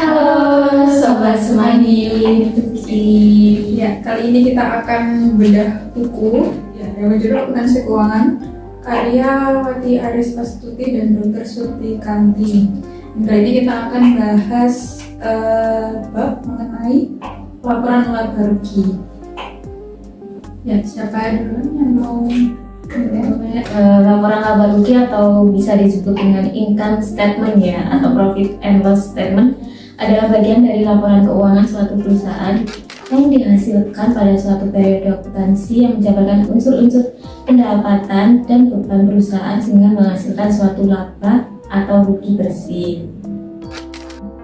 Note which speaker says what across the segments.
Speaker 1: Halo Sobat Semani.
Speaker 2: Ya, kali ini kita akan bedah buku yang berjudul Akuntansi Keuangan karya Wati Aris Astuti dan Dr. Surti Kanti. Kali ini kita akan bahas bab mengenai laporan laba rugi. Ya, siapa dulu yang mau
Speaker 1: Laporan laba rugi atau bisa disebut dengan income statement ya, atau profit and loss statement adalah bagian dari laporan keuangan suatu perusahaan yang dihasilkan pada suatu periode akuntansi yang menjabarkan unsur-unsur pendapatan dan beban perusahaan sehingga menghasilkan suatu laba atau rugi bersih.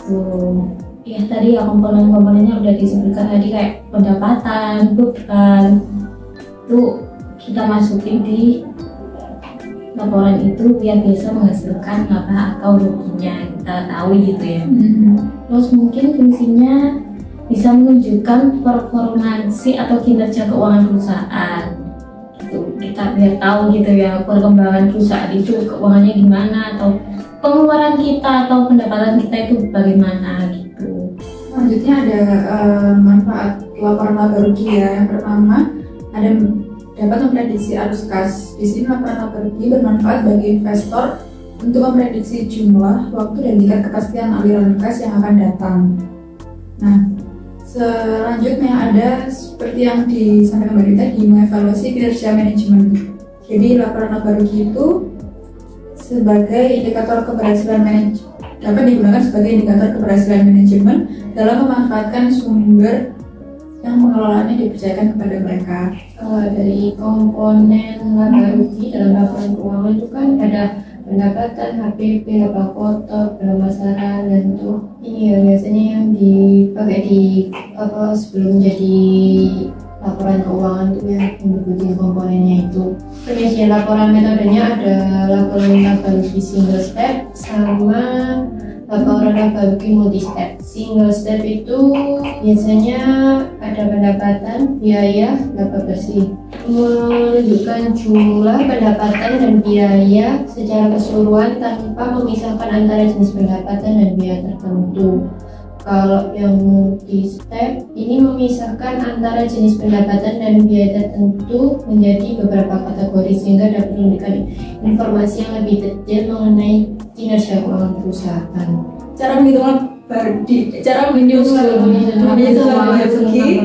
Speaker 1: Tuh, ya tadi ya komponen-komponennya udah disebutkan tadi, kayak pendapatan, beban, tuh kita masukin di laporan itu biar bisa menghasilkan laba atau ruginya, kita tahu gitu ya. Terus mungkin fungsinya bisa menunjukkan performansi atau kinerja keuangan perusahaan gitu. Kita biar tahu gitu ya perkembangan perusahaan itu keuangannya gimana, atau pengeluaran kita atau pendapatan kita itu bagaimana gitu.
Speaker 2: Selanjutnya ada manfaat laporan laba rugi ya. Yang pertama ada dapat memprediksi arus kas. Di sini laporan laba rugi bermanfaat bagi investor untuk memprediksi jumlah, waktu, dan tingkat kepastian aliran kas yang akan datang. Nah, selanjutnya ada seperti yang disampaikan Mbak Rita, tadi, mengevaluasi kinerja manajemen. Jadi laporan laba rugi itu sebagai indikator keberhasilan manajemen, dapat digunakan sebagai indikator keberhasilan manajemen dalam memanfaatkan sumber yang pengelolaannya dipercayakan kepada mereka.
Speaker 3: Dari komponen laba rugi dalam laporan keuangan itu kan ada pendapatan, HPP, laba kotor, pemasaran, dan itu ini ya biasanya yang dipakai di sebelum jadi laporan keuangan itu ya, yang berbentuk komponennya itu. Penyisian laporan metodenya ada laporan laba rugi single step sama laporan laba rugi multi step. Single step itu biasanya ada pendapatan, biaya, laba bersih, menunjukkan jumlah pendapatan dan biaya secara keseluruhan tanpa memisahkan antara jenis pendapatan dan biaya tertentu. Kalau yang multi step ini memisahkan antara jenis pendapatan dan biaya tertentu menjadi beberapa kategori sehingga dapat memberikan informasi yang lebih detail mengenai kinerja keuangan perusahaan.
Speaker 2: Cara menyusun laba rugi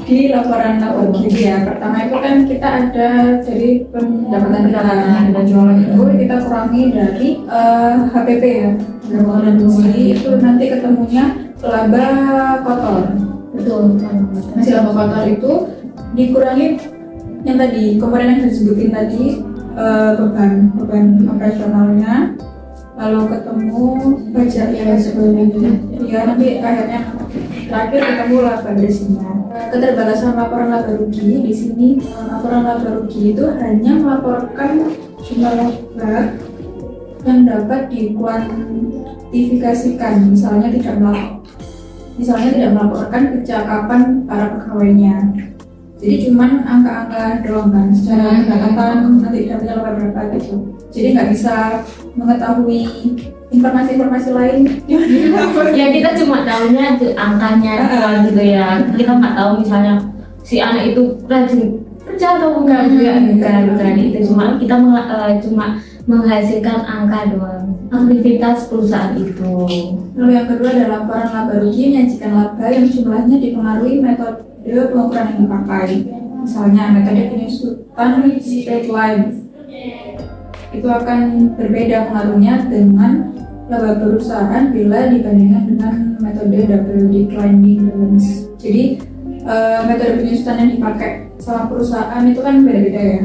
Speaker 2: di laporan laba rugi ya. Pertama itu kan kita ada dari pendapatan kita, penjualan itu kita kurangi dari HPP ya, pengeluaran rugi itu nanti ketemunya laba kotor.
Speaker 1: Betul.
Speaker 2: Masih laba kotor itu dikurangi yang tadi komponen yang disebutin tadi, beban operasionalnya, lalu ketemu pajak ya sebelumnya ya, nanti akhirnya terakhir ketemu laba bersihnya. Keterbatasan laporan laba rugi di sini, laporan laba rugi itu hanya melaporkan jumlah laba yang dapat dikuantifikasikan, misalnya tidak melaporkan kecakapan para pegawainya. Jadi cuman angka-angka doang kan, secara pendapatan nanti dapatnya laba berapa gitu. Jadi nggak bisa mengetahui informasi-informasi lain.
Speaker 1: Ya kita cuma tahunya angkanya gitu ya. Kita nggak tahu misalnya si anak itu rajin kerja atau enggak itu cuma kita cuma menghasilkan angka doang, aktivitas perusahaan itu.
Speaker 2: Lalu yang kedua adalah laporan laba rugi menyajikan laba yang jumlahnya dipengaruhi metode pengukuran yang dipakai. Misalnya metode penyusutan straight line itu akan berbeda pengaruhnya dengan laba perusahaan bila dibandingkan dengan metode double declining balance. Jadi metode penyusutan yang dipakai sama perusahaan itu kan beda-beda ya.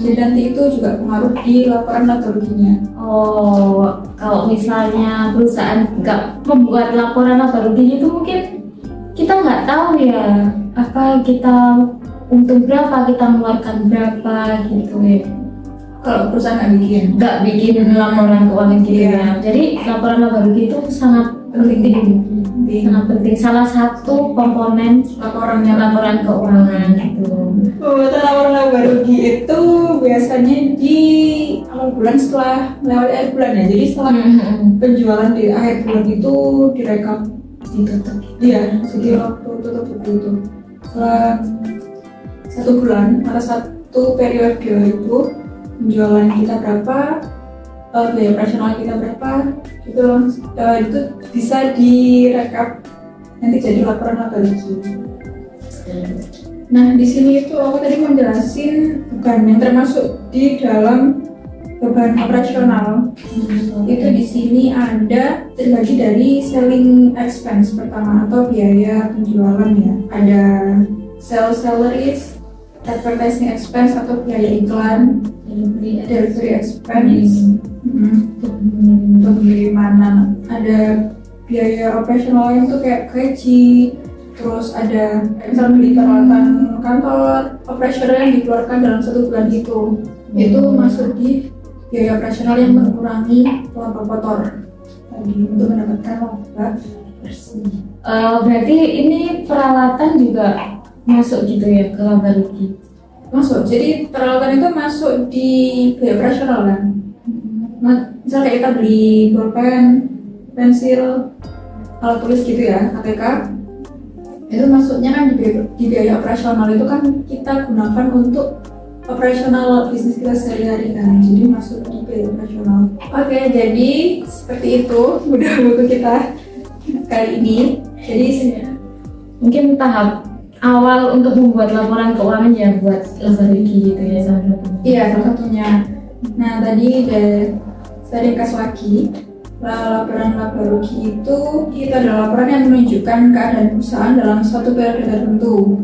Speaker 2: Jadi nanti itu juga pengaruh di laporan laba ruginya.
Speaker 1: Oh, kalau misalnya perusahaan nggak membuat laporan laba ruginya itu mungkin kita nggak tahu ya, apa kita untung berapa, kita mengeluarkan berapa gitu ya.
Speaker 2: Kalau perusahaan nggak bikin
Speaker 1: laporan keuangan gitu ya. Jadi laporan laba rugi itu sangat penting. Sangat penting, salah satu komponen laporan keuangan gitu.
Speaker 2: Pembuatan laporan laba rugi itu biasanya di awal bulan setelah melewati akhir bulan ya. Jadi setelah penjualan di akhir bulan itu direkap
Speaker 1: ditutup.
Speaker 2: Iya, jadi waktu tutup buku itu setelah 1 bulan atau 1 periode itu penjualan kita berapa, biaya operasional kita berapa, itu bisa direkap nanti jadi laporan laba rugi. Nah di sini itu aku tadi mau jelasin beban yang termasuk di dalam beban operasional. Itu di sini ada terbagi dari selling expense pertama atau biaya penjualan ya. Ada sales salaries, advertising expense atau biaya iklan, delivery expense, untuk pengiriman. Ada biaya operasional yang tuh kayak gaji, terus ada misalnya beli peralatan kantor, operasional yang dikeluarkan dalam 1 bulan itu masuk di biaya operasional yang mengurangi laba kotor tadi untuk mendapatkan laba bersih.
Speaker 1: Berarti ini peralatan juga masuk gitu ya ke laba rugi?
Speaker 2: Masuk, jadi peralatan itu masuk di biaya operasional kan. Misalnya kayak kita beli pulpen, pensil, alat tulis gitu ya, ATK, itu masuknya kan di biaya operasional. Itu kan kita gunakan untuk operasional bisnis kita sehari-hari kan, jadi masuk di biaya operasional. Oke, jadi seperti itu udah buku kita kali ini. Jadi
Speaker 1: mungkin tahap awal untuk membuat laporan keuangan ya buat laba rugi gitu ya salah satunya.
Speaker 2: Iya, salah satunya. Nah tadi saya ringkas lagi. Laporan laba rugi itu adalah laporan yang menunjukkan keadaan perusahaan dalam suatu periode tertentu.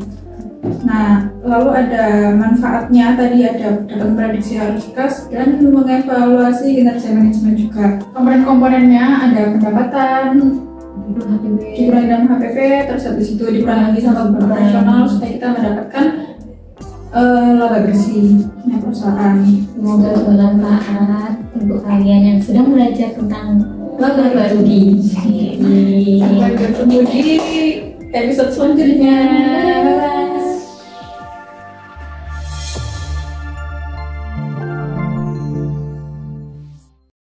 Speaker 2: Nah, lalu ada manfaatnya, tadi ada dapat memprediksi arus kas dan mengevaluasi kinerja manajemen juga. Komponen-komponennya ada pendapatan, dikurangi dengan HPP, terus habis itu dikurangi lagi sama beban operasional supaya kita mendapatkan laba bersih perusahaan.
Speaker 1: Semoga bermanfaat untuk kalian yang sedang belajar tentang laba rugi.
Speaker 2: Sampai bertemu di episode selanjutnya.